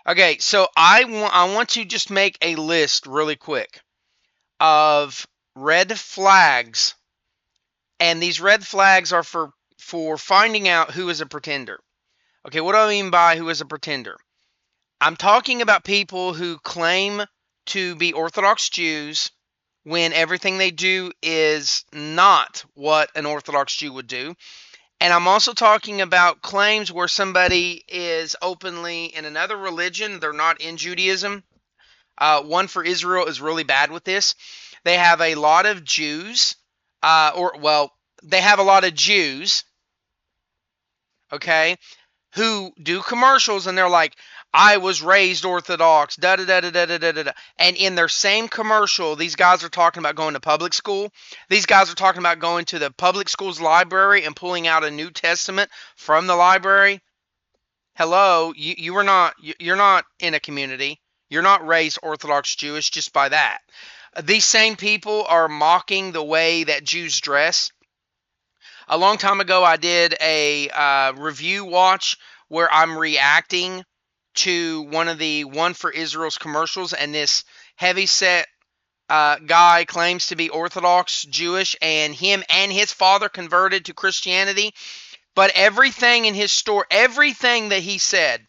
Okay, so I want to just make a list really quick of red flags, and these red flags are for finding out who is a pretender. Okay, what do I mean by who is a pretender? I'm talking about people who claim to be Orthodox Jews when everything they do is not what an Orthodox Jew would do. And I'm also talking about claims where somebody is openly in another religion, they're not in Judaism. One for Israel is really bad with this. They have a lot of Jews, they have a lot of Jews, okay, who do commercials and they're like, I was raised Orthodox, da da da da da da da da. And in their same commercial, these guys are talking about going to public school. These guys are talking about going to the public school's library and pulling out a New Testament from the library. Hello, you're not in a community. You're not raised Orthodox Jewish just by that. These same people are mocking the way that Jews dress. A long time ago, I did a review watch where I'm reacting to one of the One for Israel's commercials, and this heavy set guy claims to be Orthodox Jewish, and him and his father converted to Christianity. But everything in his story, everything that he said,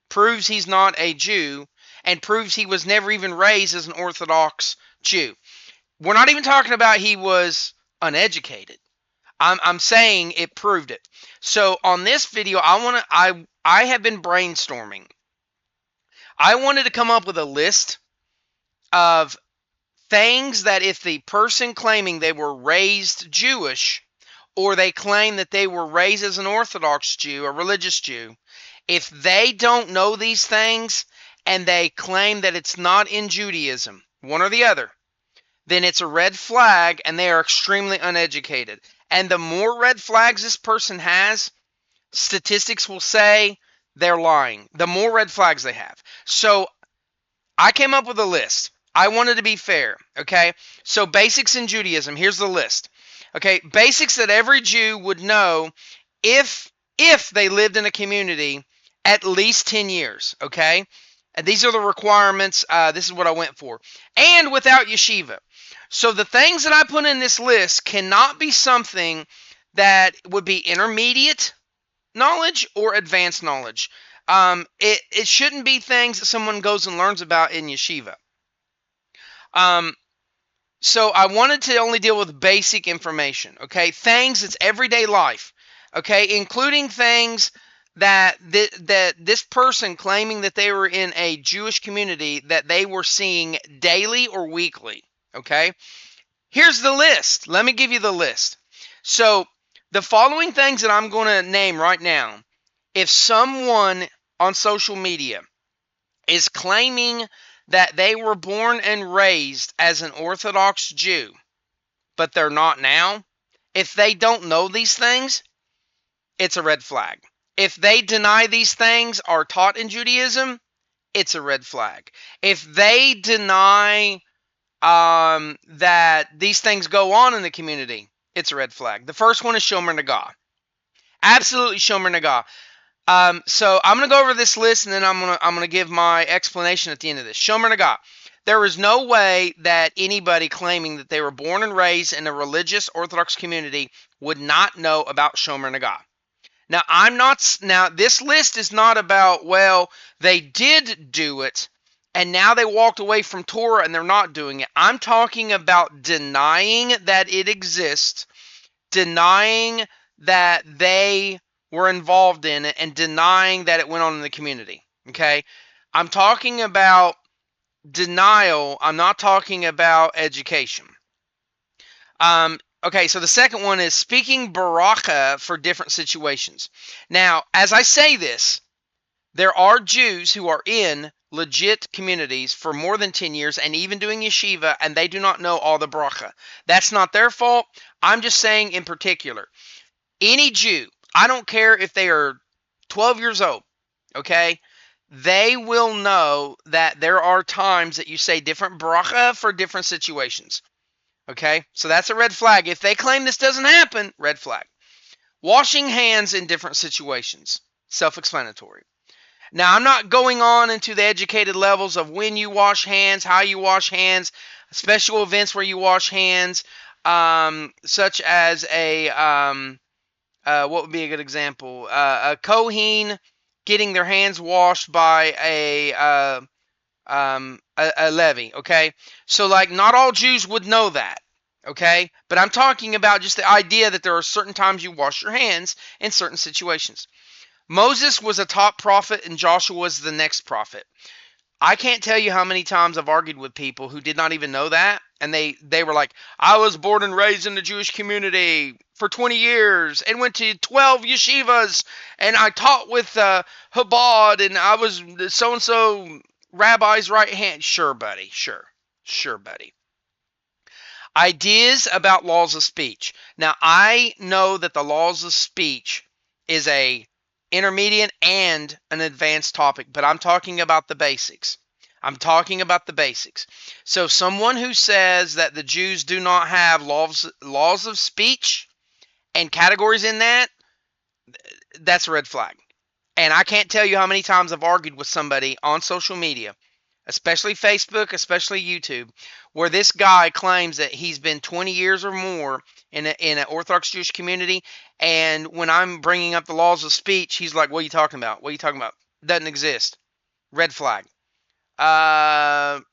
proves he's not a Jew and proves he was never even raised as an Orthodox Jew. We're not even talking about he was uneducated. I'm saying it proved it. So on this video, I have been brainstorming. I wanted to come up with a list of things that if the person claiming they were raised Jewish, or they claim that they were raised as an Orthodox Jew, a religious Jew, if they don't know these things and they claim that it's not in Judaism, one or the other, then it's a red flag and they are extremely uneducated. And the more red flags this person has, statistics will say they're lying. The more red flags they have. So I came up with a list. I wanted to be fair, okay? So basics in Judaism, here's the list. Okay, basics that every Jew would know if they lived in a community at least 10 years, okay? And these are the requirements. This is what I went for. And without yeshiva. So the things that I put in this list cannot be something that would be intermediate knowledge or advanced knowledge. It shouldn't be things that someone goes and learns about in yeshiva. So I wanted to only deal with basic information, okay? Things that's everyday life, okay? Including things that this person claiming that they were in a Jewish community that they were seeing daily or weekly, okay? Here's the list. Let me give you the list. So the following things that I'm going to name right now, if someone on social media is claiming that they were born and raised as an Orthodox Jew, but they're not now, if they don't know these things, it's a red flag. If they deny these things are taught in Judaism, it's a red flag. If they deny that these things go on in the community, it's a red flag. The first one is Shomer Nagah. Absolutely Shomer Nagah. So I'm going to go over this list, and then I'm going to give my explanation at the end of this. Shomer Nagah. There is no way that anybody claiming that they were born and raised in a religious Orthodox community would not know about Shomer Nagah. Now this list is not about, well, they did do it and now they walked away from Torah and they're not doing it. I'm talking about denying that it exists, denying that they were involved in it, and denying that it went on in the community. Okay? I'm talking about denial. I'm not talking about education. Okay, so the second one is speaking baracha for different situations. Now, as I say this, there are Jews who are in legit communities for more than 10 years and even doing yeshiva, and they do not know all the bracha. That's not their fault. I'm just saying in particular, any Jew, I don't care if they are 12 years old, okay? They will know that there are times that you say different bracha for different situations, okay? So that's a red flag. If they claim this doesn't happen, red flag. Washing hands in different situations, self-explanatory. Now, I'm not going on into the educated levels of when you wash hands, how you wash hands, special events where you wash hands, such as what would be a good example? A Kohen getting their hands washed by a Levy, okay? So, like, not all Jews would know that, okay? But I'm talking about just the idea that there are certain times you wash your hands in certain situations. Moses was a top prophet and Joshua was the next prophet. I can't tell you how many times I've argued with people who did not even know that. And they were like, I was born and raised in the Jewish community for 20 years and went to 12 yeshivas and I taught with Chabad and I was so-and-so rabbi's right hand. Sure, buddy. Sure. Sure, buddy. Ideas about laws of speech. Now, I know that the laws of speech is a intermediate and an advanced topic, but I'm talking about the basics. I'm talking about the basics. So someone who says that the Jews do not have laws of speech and categories in that, that's a red flag. And I can't tell you how many times I've argued with somebody on social media, especially Facebook, especially YouTube, where this guy claims that he's been 20 years or more in an Orthodox Jewish community, and when I'm bringing up the laws of speech, he's like, what are you talking about? What are you talking about? Doesn't exist. Red flag. And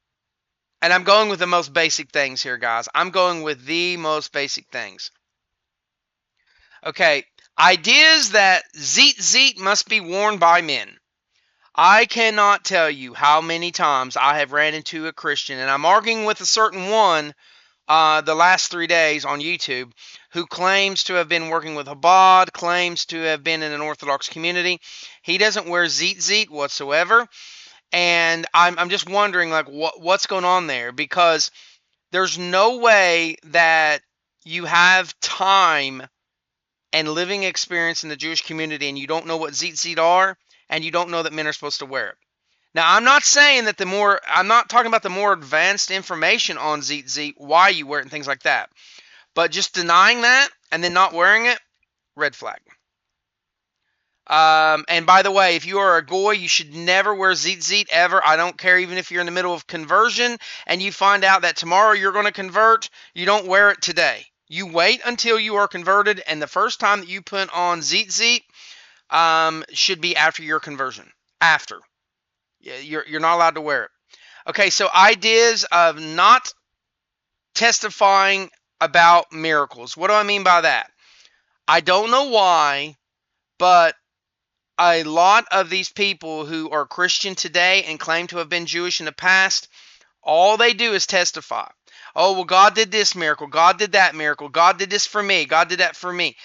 I'm going with the most basic things here, guys. I'm going with the most basic things. Okay, ideas that zit must be worn by men. I cannot tell you how many times I have ran into a Christian, and I'm arguing with a certain one the last 3 days on YouTube, who claims to have been working with Chabad, claims to have been in an Orthodox community. He doesn't wear zit whatsoever, and I'm just wondering, like, what's going on there, because there's no way that you have time and living experience in the Jewish community and you don't know what zit are, and you don't know that men are supposed to wear it. Now, I'm not saying that I'm not talking about the more advanced information on zit, why you wear it and things like that. But just denying that and then not wearing it, red flag. And by the way, if you are a goy, you should never wear zit ever. I don't care, even if you're in the middle of conversion and you find out that tomorrow you're going to convert, you don't wear it today. You wait until you are converted, and the first time that you put on zit should be after your conversion. After. You're not allowed to wear it. Okay, so ideas of not testifying about miracles. What do I mean by that? I don't know why, but a lot of these people who are Christian today and claim to have been Jewish in the past, all they do is testify. Oh, well, God did this miracle. God did that miracle. God did this for me. God did that for me.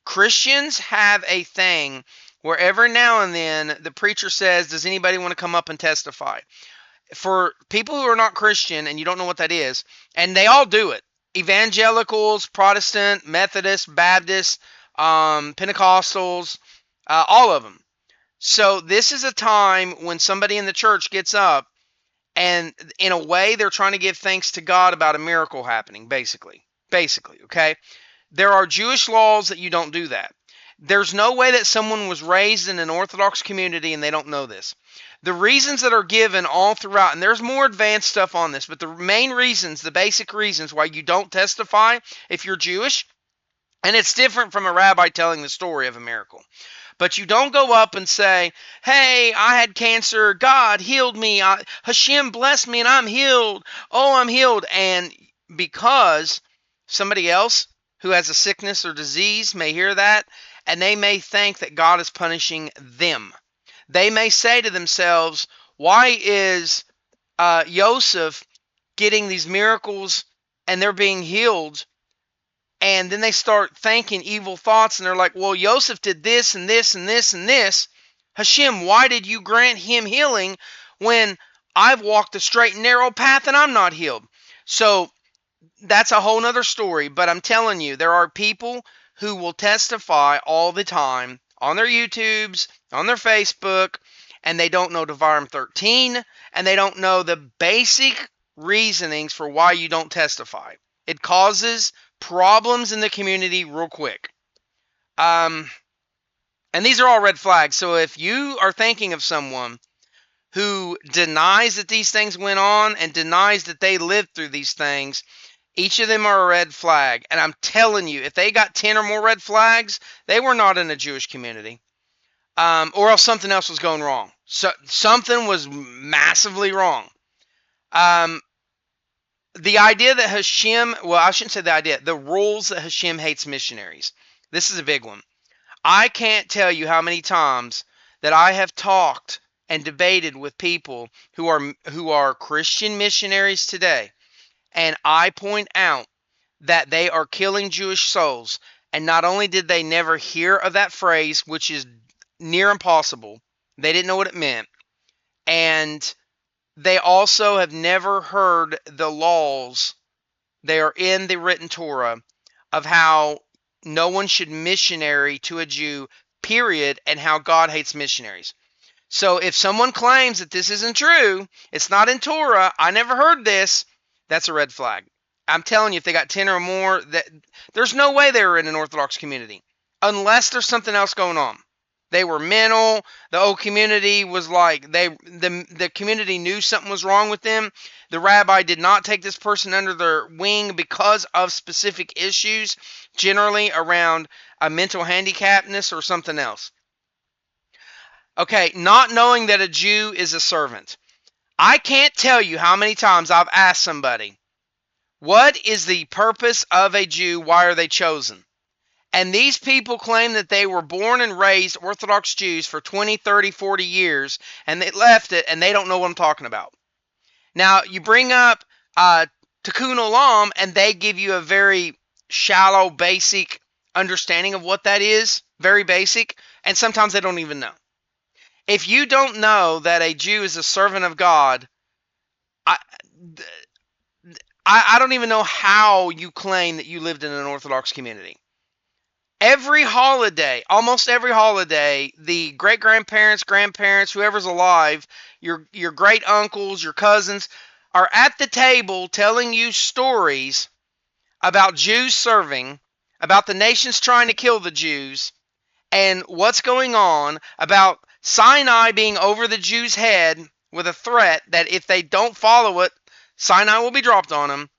Christians have a thing where every now and then the preacher says, does anybody want to come up and testify? For people who are not Christian and you don't know what that is, and they all do it. Evangelicals, Protestant, Methodist, Baptist, Pentecostals, all of them. So this is a time when somebody in the church gets up and in a way they're trying to give thanks to God about a miracle happening, basically, okay? There are Jewish laws that you don't do that. There's no way that someone was raised in an Orthodox community and they don't know this. The reasons that are given all throughout, and there's more advanced stuff on this, but the main reasons, the basic reasons why you don't testify if you're Jewish, and it's different from a rabbi telling the story of a miracle. But you don't go up and say, hey, I had cancer, God healed me, Hashem blessed me and I'm healed. Oh, I'm healed. And because somebody else who has a sickness or disease may hear that, and they may think that God is punishing them. They may say to themselves, why is Joseph getting these miracles and they're being healed? And then they start thinking evil thoughts and they're like, well, Joseph did this and this and this and this. Hashem, why did you grant him healing when I've walked the straight and narrow path and I'm not healed? So that's a whole nother story. But I'm telling you, there are people who will testify all the time on their YouTubes, on their Facebook, and they don't know Devarim 13, and they don't know the basic reasonings for why you don't testify. It causes problems in the community real quick. And And these are all red flags. So if you are thinking of someone who denies that these things went on and denies that they lived through these things, each of them are a red flag. And I'm telling you, if they got 10 or more red flags, they were not in a Jewish community. Or else something else was going wrong. So something was massively wrong. The idea that Hashem, well, I shouldn't say the idea, the rules that Hashem hates missionaries. This is a big one. I can't tell you how many times that I have talked and debated with people who are Christian missionaries today, and I point out that they are killing Jewish souls. And not only did they never hear of that phrase, which is near impossible, they didn't know what it meant, and they also have never heard the laws. They are in the written Torah of how no one should missionary to a Jew, period, and how God hates missionaries. So if someone claims that this isn't true, it's not in Torah, I never heard this, that's a red flag. I'm telling you, if they got 10 or more, there's no way they were in an Orthodox community unless there's something else going on. They were mental. The whole community was like, the community knew something was wrong with them. The rabbi did not take this person under their wing because of specific issues, generally around a mental handicapness or something else. Okay, not knowing that a Jew is a servant. I can't tell you how many times I've asked somebody, what is the purpose of a Jew? Why are they chosen? And these people claim that they were born and raised Orthodox Jews for 20, 30, 40 years, and they left it, and they don't know what I'm talking about. Now, you bring up Tikkun Olam, and they give you a very shallow, basic understanding of what that is, very basic, and sometimes they don't even know. If you don't know that a Jew is a servant of God, I don't even know how you claim that you lived in an Orthodox community. Every holiday, almost every holiday, the great-grandparents, grandparents, whoever's alive, your great-uncles, your cousins, are at the table telling you stories about Jews serving, about the nations trying to kill the Jews, and what's going on, about Sinai being over the Jews' head with a threat that if they don't follow it, Sinai will be dropped on them,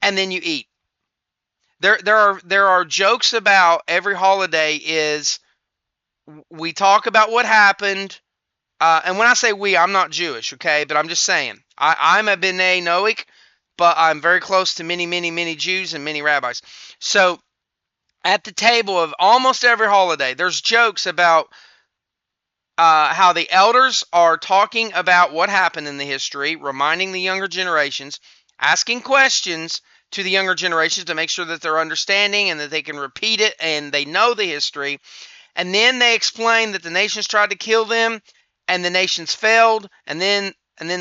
and then you eat. There are jokes about every holiday is we talk about what happened, and when I say we, I'm not Jewish, okay, but I'm just saying I'm a B'nai Noach, but I'm very close to many, many, many Jews and many rabbis. So at the table of almost every holiday, there's jokes about how the elders are talking about what happened in the history, reminding the younger generations, asking questions to the younger generations to make sure that they're understanding and that they can repeat it and they know the history. And then they explain that the nations tried to kill them and the nations failed, and then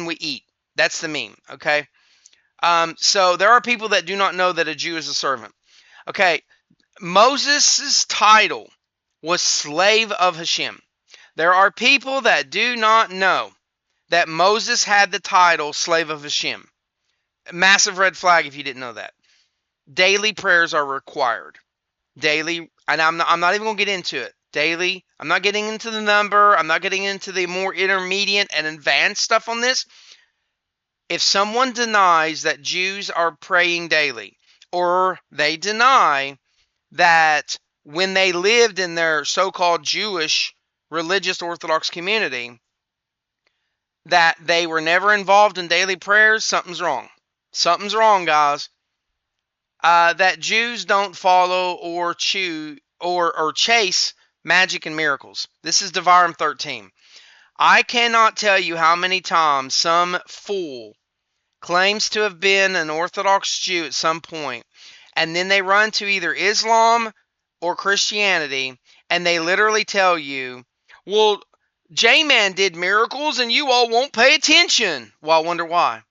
we eat. That's the meme, okay? So there are people that do not know that a Jew is a servant. Okay, Moses' title was slave of Hashem. There are people that do not know that Moses had the title slave of Hashem. Massive red flag if you didn't know that. Daily prayers are required. Daily, and I'm not even going to get into it. Daily, I'm not getting into the number. I'm not getting into the more intermediate and advanced stuff on this. If someone denies that Jews are praying daily, or they deny that when they lived in their so-called Jewish religious Orthodox community, that they were never involved in daily prayers, something's wrong. Something's wrong, guys. That Jews don't follow or chase magic and miracles. This is Devarim 13. I cannot tell you how many times some fool claims to have been an Orthodox Jew at some point, and then they run to either Islam or Christianity, and they literally tell you, well, J-Man did miracles and you all won't pay attention. Well, I wonder why.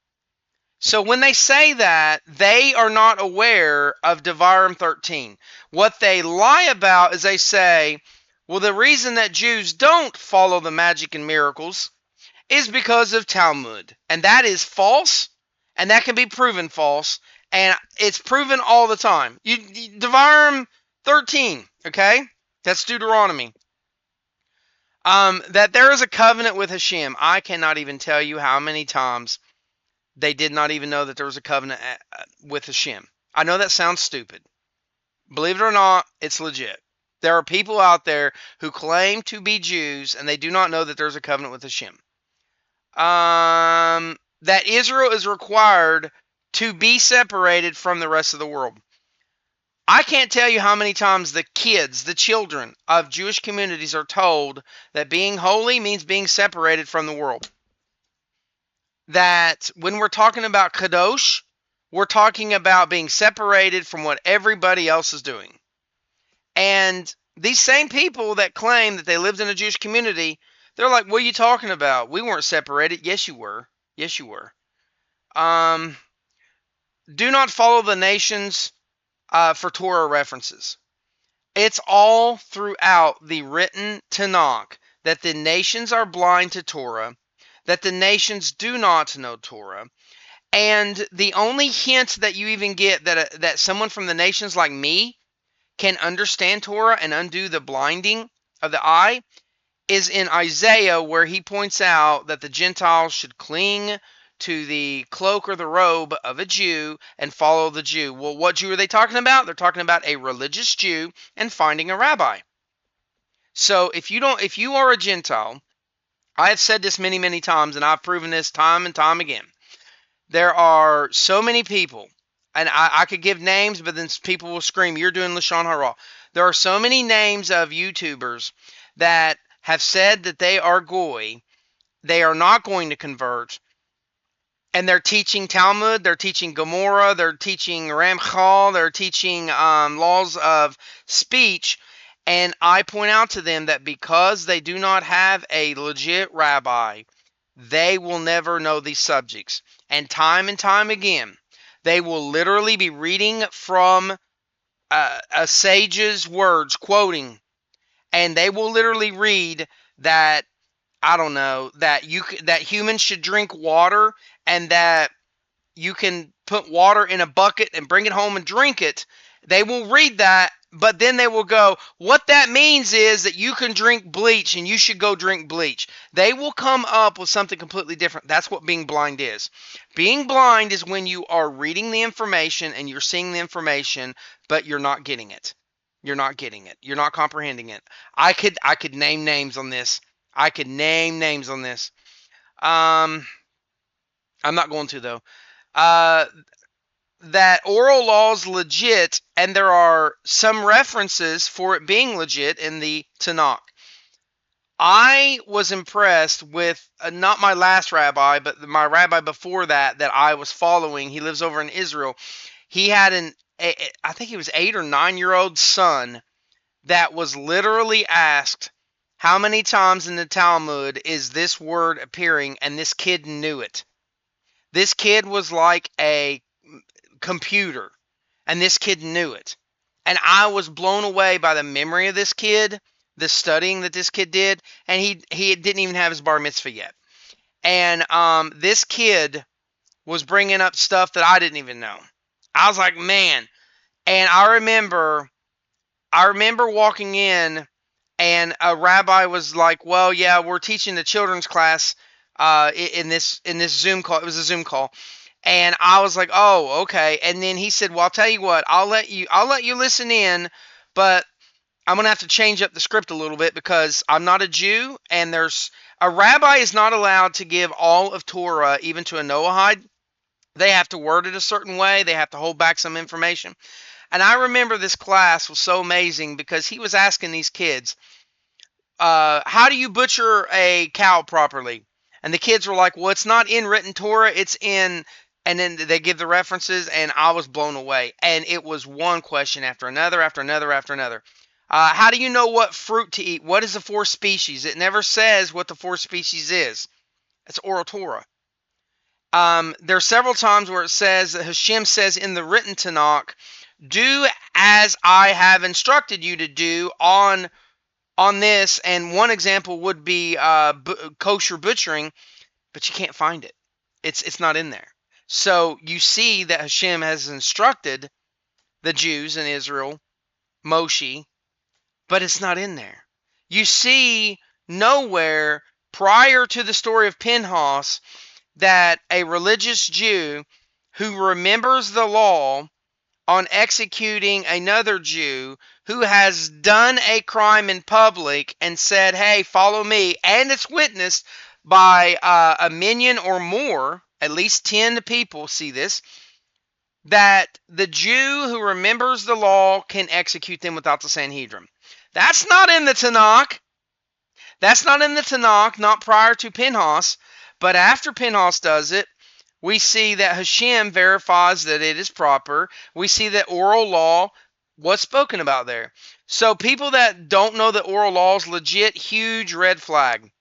So when they say that, they are not aware of Devarim 13. What they lie about is they say, well, the reason that Jews don't follow the magic and miracles is because of Talmud. And that is false, and that can be proven false, and it's proven all the time. Devarim 13, okay? That's Deuteronomy. That there is a covenant with Hashem. I cannot even tell you how many times they did not even know that there was a covenant with Hashem. I know that sounds stupid. Believe it or not, it's legit. There are people out there who claim to be Jews and they do not know that there's a covenant with Hashem. That Israel is required to be separated from the rest of the world. I can't tell you how many times the kids, the children of Jewish communities are told that being holy means being separated from the world. That when we're talking about kadosh, we're talking about being separated from what everybody else is doing. And these same people that claim that they lived in a Jewish community, they're like, what are you talking about? We weren't separated. Yes, you were. Yes, you were. Do not follow the nations for Torah references. It's all throughout the written Tanakh that the nations are blind to Torah, that the nations do not know Torah, and the only hint that you even get that someone from the nations like me can understand Torah and undo the blinding of the eye is in Isaiah, where he points out that the Gentiles should cling to the cloak or the robe of a Jew and follow the Jew. Well, what Jew are they talking about? They're talking about a religious Jew and finding a rabbi. So if you are a Gentile, I have said this many, many times, and I've proven this time and time again. There are so many people, and I could give names, but then people will scream, you're doing Lashon Hara. There are so many names of YouTubers that have said that they are Goy. They are not going to convert. And they're teaching Talmud, they're teaching Gemara, they're teaching Ramchal, they're teaching laws of speech. And I point out to them that because they do not have a legit rabbi, they will never know these subjects. And time again, they will literally be reading from a sage's words, quoting. And they will literally read that, I don't know, that humans should drink water, and that you can put water in a bucket and bring it home and drink it. They will read that, but then they will go, what that means is that you can drink bleach and you should go drink bleach. They will come up with something completely different. That's what being blind is. Being blind is when you are reading the information and you're seeing the information, but you're not getting it. You're not getting it. You're not comprehending it. I could name names on this. I could name names on this. I'm not going to, though. That oral law is legit, and there are some references for it being legit in the Tanakh. I was impressed with, not my last rabbi, but my rabbi before that I was following. He lives over in Israel. He had I think he was 8 or 9-year-old son that was literally asked, how many times in the Talmud is this word appearing? And this kid knew it. This kid was like a computer, and this kid knew it. And I was blown away by the memory of this kid, the studying that this kid did, and he didn't even have his bar mitzvah yet. And this kid was bringing up stuff that I didn't even know. I was like, man. And I remember walking in, and a rabbi was like, well, yeah, we're teaching the children's class in this Zoom call. It was a Zoom call. And I was like, oh, okay. And then he said, well, I'll tell you what, I'll let you listen in, but I'm going to have to change up the script a little bit because I'm not a Jew, and a rabbi is not allowed to give all of Torah, even to a Noahide. They have to word it a certain way. They have to hold back some information. And I remember this class was so amazing because he was asking these kids, how do you butcher a cow properly? And the kids were like, well, it's not in written Torah, it's in, and then they give the references, and I was blown away. And it was one question after another, after another, after another. How do you know what fruit to eat? What is the 4 species? It never says what the 4 species is. It's oral Torah. There are several times where it says that Hashem says in the written Tanakh, do as I have instructed you to do on this. And one example would be kosher butchering, but you can't find it. It's not in there. So you see that Hashem has instructed the Jews in Israel, Moshe, but it's not in there. You see nowhere prior to the story of Pinhas that a religious Jew who remembers the law on executing another Jew who has done a crime in public and said, hey, follow me, and it's witnessed by a minion or more, at least 10 people see this, that the Jew who remembers the law can execute them without the Sanhedrin. That's not in the Tanakh. That's not in the Tanakh, not prior to Pinhas, but after Pinhas does it, we see that Hashem verifies that it is proper. We see that oral law was spoken about there. So people that don't know that oral law is legit, huge red flag.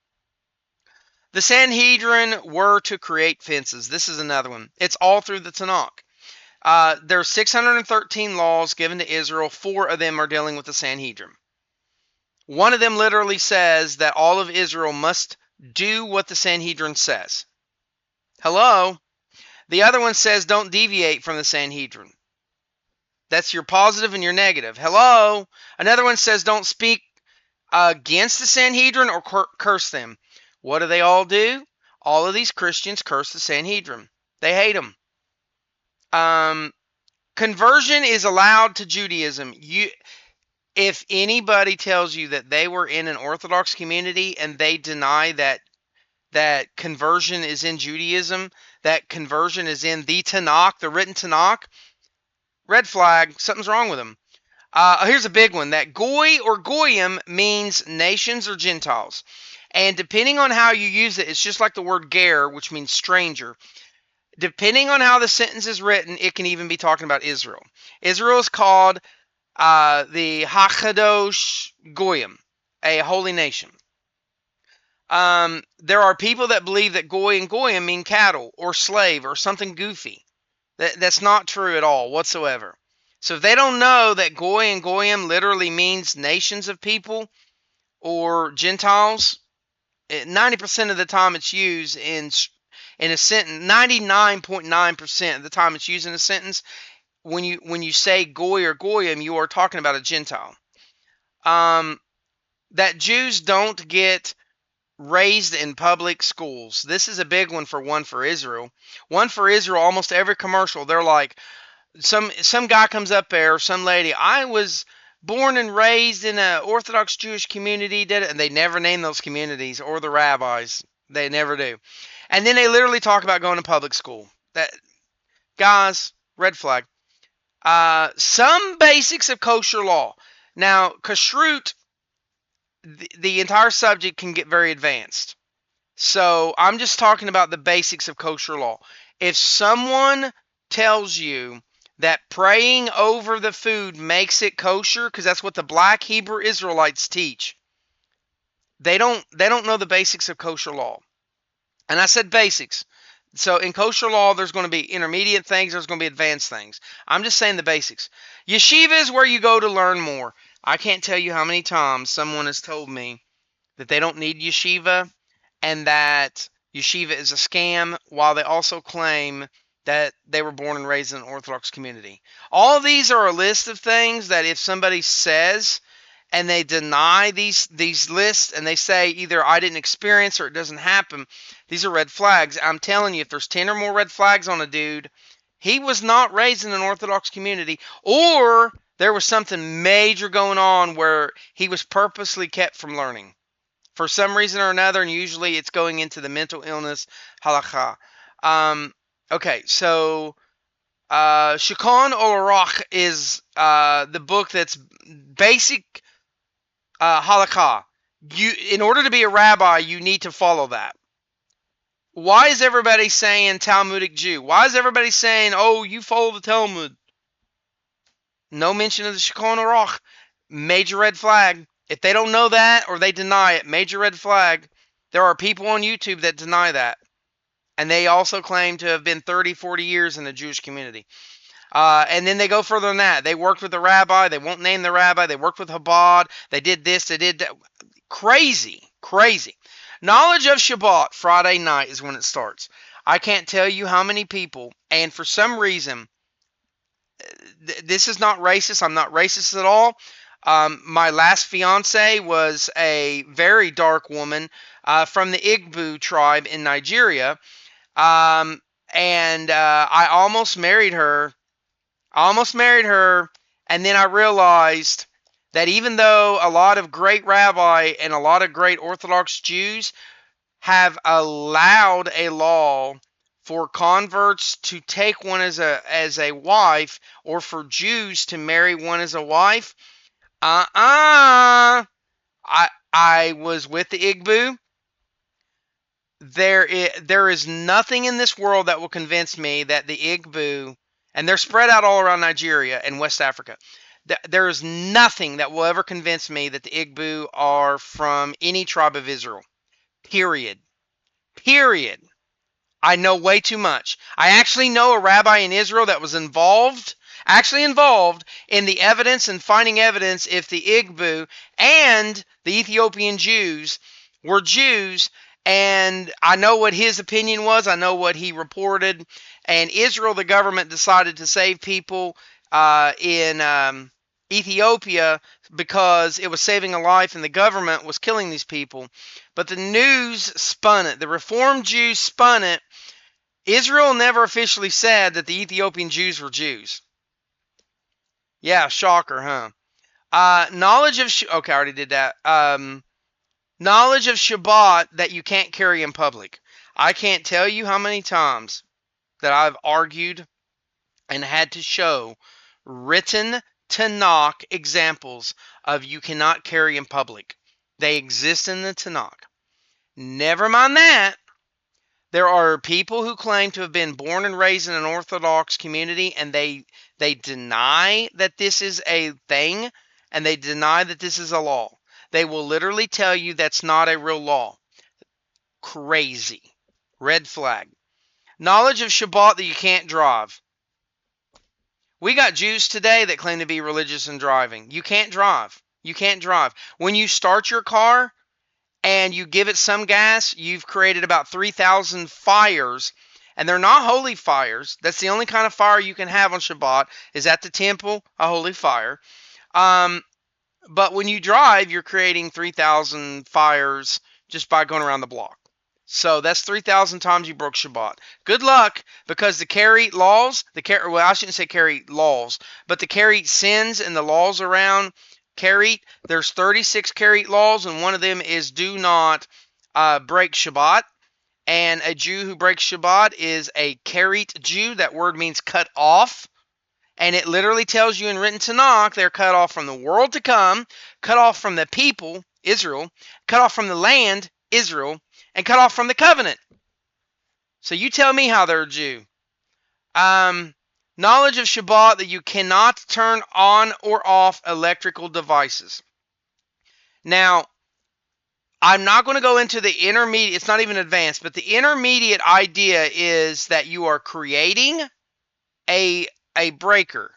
The Sanhedrin were to create fences. This is another one. It's all through the Tanakh. There are 613 laws given to Israel. 4 of them are dealing with the Sanhedrin. One of them literally says that all of Israel must do what the Sanhedrin says. Hello? The other one says don't deviate from the Sanhedrin. That's your positive and your negative. Hello? Another one says don't speak against the Sanhedrin or curse them. What do they all do? All of these Christians curse the Sanhedrin. They hate them. Conversion is allowed to Judaism. If anybody tells you that they were in an Orthodox community and they deny that conversion is in Judaism, that conversion is in the Tanakh, the written Tanakh, red flag, something's wrong with them. Here's a big one, that Goy or Goyim means nations or Gentiles. And depending on how you use it, it's just like the word ger, which means stranger. Depending on how the sentence is written, it can even be talking about Israel. Israel is called the Hakadosh Goyim, a holy nation. There are people that believe that Goy and Goyim mean cattle or slave or something goofy. That's not true at all whatsoever. So if they don't know that Goy and Goyim literally means nations of people or Gentiles, 90% of the time it's used in a sentence. 99.9% of the time it's used in a sentence. When you say Goy or Goyim, you are talking about a Gentile. That Jews don't get raised in public schools. This is a big one for Israel. One for Israel, almost every commercial, they're like, some guy comes up there, or some lady, I was born and raised in an Orthodox Jewish community, and they never name those communities or the rabbis. They never do. And then they literally talk about going to public school. That, guys, red flag. Some basics of kosher law. Now, kashrut, the entire subject can get very advanced. So I'm just talking about the basics of kosher law. If someone tells you that praying over the food makes it kosher, because that's what the black Hebrew Israelites teach, they don't know the basics of kosher law. And I said basics. So in kosher law, there's going to be intermediate things, there's going to be advanced things. I'm just saying the basics. Yeshiva is where you go to learn more. I can't tell you how many times someone has told me that they don't need yeshiva and that yeshiva is a scam, while they also claim that they were born and raised in an Orthodox community. All of these are a list of things that if somebody says and they deny these lists and they say either I didn't experience or it doesn't happen, these are red flags. I'm telling you, if there's 10 or more red flags on a dude, he was not raised in an Orthodox community, or there was something major going on where he was purposely kept from learning for some reason or another, and usually it's going into the mental illness halakha. Okay, so Shulchan Aruch is the book that's basic halakha. In order to be a rabbi, you need to follow that. Why is everybody saying Talmudic Jew? Why is everybody saying, oh, you follow the Talmud? No mention of the Shulchan Aruch. Major red flag. If they don't know that or they deny it, major red flag. There are people on YouTube that deny that. And they also claim to have been 30, 40 years in the Jewish community. And then they go further than that. They worked with the rabbi. They won't name the rabbi. They worked with Chabad. They did this. They did that. Crazy. Crazy. Knowledge of Shabbat, Friday night is when it starts. I can't tell you how many people, and for some reason, this is not racist. I'm not racist at all. My last fiance was a very dark woman from the Igbo tribe in Nigeria. Um, and I almost married her. And then I realized that even though a lot of great rabbi and a lot of great Orthodox Jews have allowed a law for converts to take one as a wife, or for Jews to marry one as a wife, I was with the Igbo. There is nothing in this world that will convince me that the Igbo, and they're spread out all around Nigeria and West Africa. There is nothing that will ever convince me that the Igbo are from any tribe of Israel. Period. Period. I know way too much. I actually know a rabbi in Israel that was actually involved in the evidence and finding evidence if the Igbo and the Ethiopian Jews were Jews. And I know what his opinion was. I know what he reported. And Israel, the government, decided to save people in Ethiopia because it was saving a life and the government was killing these people. But the news spun it. The Reformed Jews spun it. Israel never officially said that the Ethiopian Jews were Jews. Yeah, shocker, huh? Knowledge of... Okay, I already did that. Knowledge of Shabbat that you can't carry in public. I can't tell you how many times that I've argued and had to show written Tanakh examples of you cannot carry in public. They exist in the Tanakh. Never mind that. There are people who claim to have been born and raised in an Orthodox community, and they deny that this is a thing, and they deny that this is a law. They will literally tell you that's not a real law. Crazy. Red flag. Knowledge of Shabbat that you can't drive. We got Jews today that claim to be religious in driving. You can't drive. You can't drive. When you start your car and you give it some gas, you've created about 3,000 fires. And they're not holy fires. That's the only kind of fire you can have on Shabbat, is at the temple, a holy fire. But when you drive, you're creating 3,000 fires just by going around the block. So that's 3,000 times you broke Shabbat. Good luck, because the Karaite laws, well, I shouldn't say Karaite laws, but the Karaite sins and the laws around Karaite, there's 36 Karaite laws, and one of them is do not break Shabbat. And a Jew who breaks Shabbat is a Karaite Jew. That word means cut off. And it literally tells you in written Tanakh, they're cut off from the world to come, cut off from the people, Israel, cut off from the land, Israel, and cut off from the covenant. So you tell me how they're a Jew. Knowledge of Shabbat that you cannot turn on or off electrical devices. Now, I'm not going to go into the intermediate, it's not even advanced, but the intermediate idea is that you are creating a breaker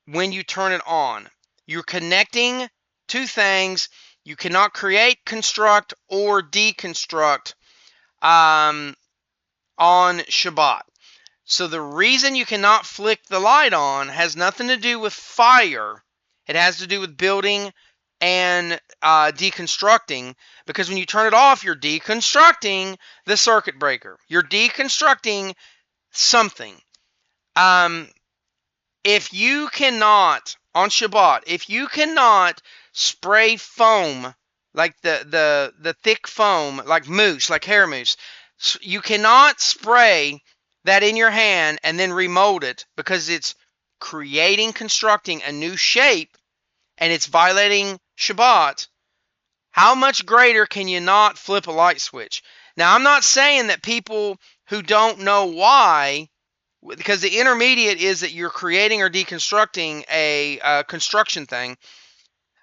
when you turn it on. You're connecting two things. You cannot create, construct, or deconstruct on Shabbat. So the reason you cannot flick the light on has nothing to do with fire. It has to do with building and deconstructing, because when you turn it off, you're deconstructing the circuit breaker. You're deconstructing something. If you cannot, on Shabbat, if you cannot spray foam, like the thick foam, like mousse, like hair mousse, you cannot spray that in your hand and then remold it, because it's constructing a new shape, and it's violating Shabbat. How much greater can you not flip a light switch? Now, I'm not saying that people who don't know why, because the intermediate is that you're creating or deconstructing a construction thing,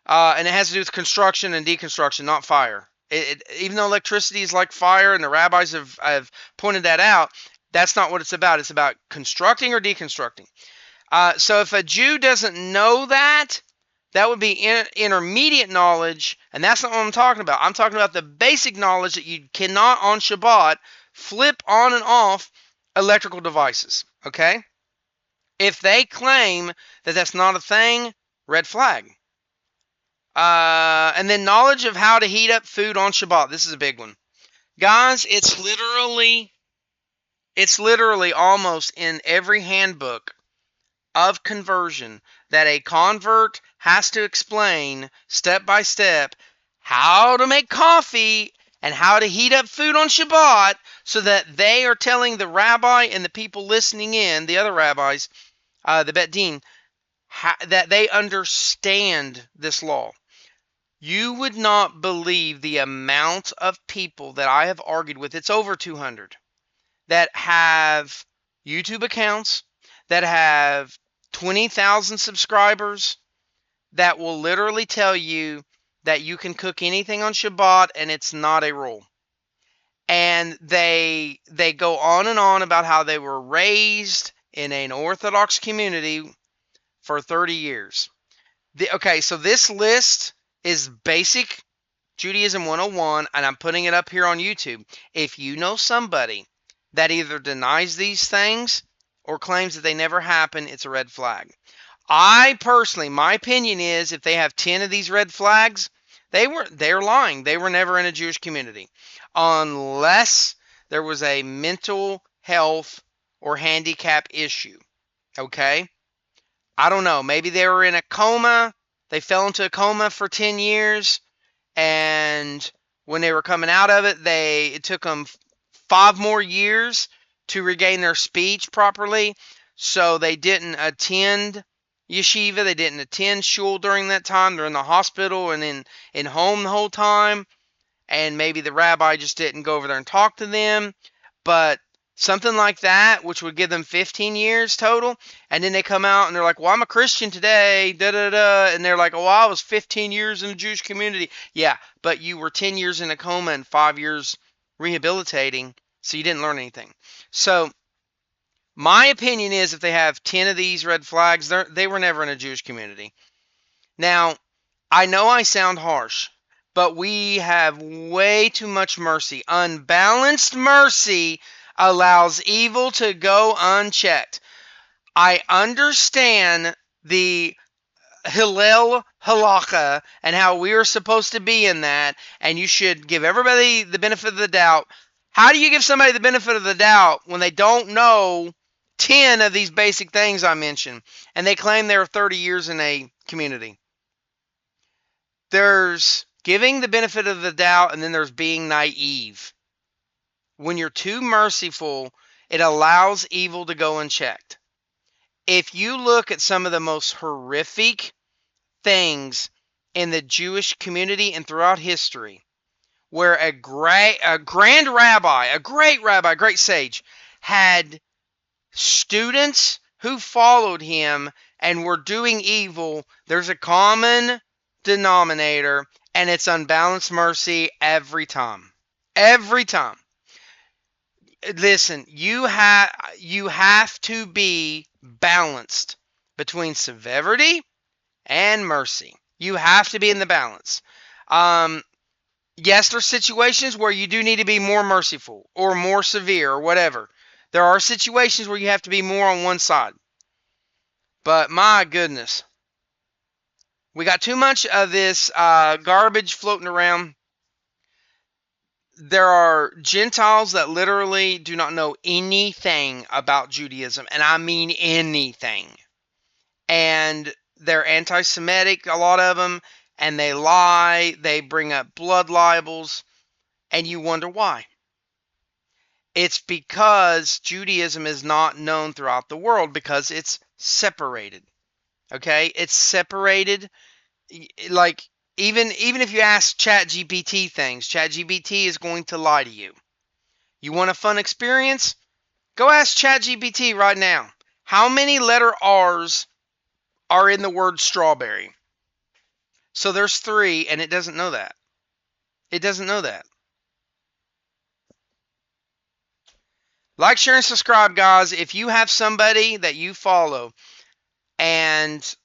and it has to do with construction and deconstruction, not fire. Even though electricity is like fire, and the rabbis have pointed that out, that's not what it's about. It's about constructing or deconstructing. So if a Jew doesn't know that, that would be intermediate knowledge, and that's not what I'm talking about. I'm talking about the basic knowledge that you cannot, on Shabbat, flip on and off electrical devices, okay? If they claim that that's not a thing, red flag. And then knowledge of how to heat up food on Shabbat. This is a big one. Guys, it's literally almost in every handbook of conversion that a convert has to explain step by step how to make coffee and how to heat up food on Shabbat, so that they are telling the rabbi and the people listening in, the other rabbis, the Bet Din, that they understand this law. You would not believe the amount of people that I have argued with. It's over 200 that have YouTube accounts, that have 20,000 subscribers, that will literally tell you that you can cook anything on Shabbat and it's not a rule. And they go on and on about how they were raised in an Orthodox community for 30 years. Okay, so this list is basic Judaism 101, and I'm putting it up here on YouTube. If you know somebody that either denies these things or claims that they never happen, it's a red flag. I personally, my opinion is, if they have 10 of these red flags, they're lying. They were never in a Jewish community, unless there was a mental health or handicap issue. Okay? I don't know. Maybe they were in a coma. They fell into a coma for 10 years. And when they were coming out of it, it took them 5 more years to regain their speech properly. So they didn't attend yeshiva. They didn't attend shul during that time. They're in the hospital and in home the whole time. And maybe the rabbi just didn't go over there and talk to them. But something like that, which would give them 15 years total. And then they come out and they're like, well, I'm a Christian today, da-da-da. And they're like, oh, I was 15 years in the Jewish community. Yeah, but you were 10 years in a coma and 5 years rehabilitating, so you didn't learn anything. So my opinion is, if they have 10 of these red flags, they were never in a Jewish community. Now, I know I sound harsh, but we have way too much mercy. Unbalanced mercy allows evil to go unchecked. I understand the Hillel halacha and how we are supposed to be in that, and you should give everybody the benefit of the doubt. How do you give somebody the benefit of the doubt when they don't know 10 of these basic things I mentioned, and they claim they're 30 years in a community? There's giving the benefit of the doubt, and then there's being naive. When you're too merciful, it allows evil to go unchecked. If you look at some of the most horrific things in the Jewish community and throughout history, where a grand rabbi, a great sage, had students who followed him and were doing evil, there's a common denominator, and it's unbalanced mercy every time. Every time. Listen, you have to be balanced between severity and mercy. You have to be in the balance. Yes, there's situations where you do need to be more merciful or more severe or whatever. There are situations where you have to be more on one side. But my goodness, we got too much of this garbage floating around. There are Gentiles that literally do not know anything about Judaism, and I mean anything. And they're anti-Semitic, a lot of them, and they lie, they bring up blood libels, and you wonder why. It's because Judaism is not known throughout the world, because it's separated. Okay? It's separated. Like, even if you ask ChatGPT things, ChatGPT is going to lie to you. You want a fun experience? Go ask ChatGPT right now. How many letter R's are in the word strawberry? So there's 3, and it doesn't know that. It doesn't know that. Like, share, and subscribe, guys. If you have somebody that you follow, and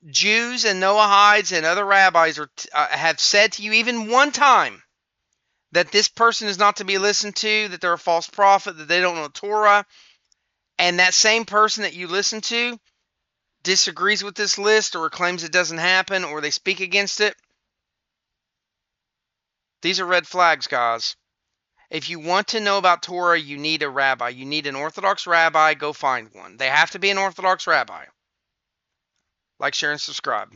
Jews and Noahides and other rabbis have said to you even one time that this person is not to be listened to, that they're a false prophet, that they don't know Torah, and that same person that you listen to disagrees with this list or claims it doesn't happen or they speak against it, these are red flags, guys. If you want to know about Torah, you need a rabbi. You need an Orthodox rabbi. Go find one. They have to be an Orthodox rabbi. Like, share, and subscribe.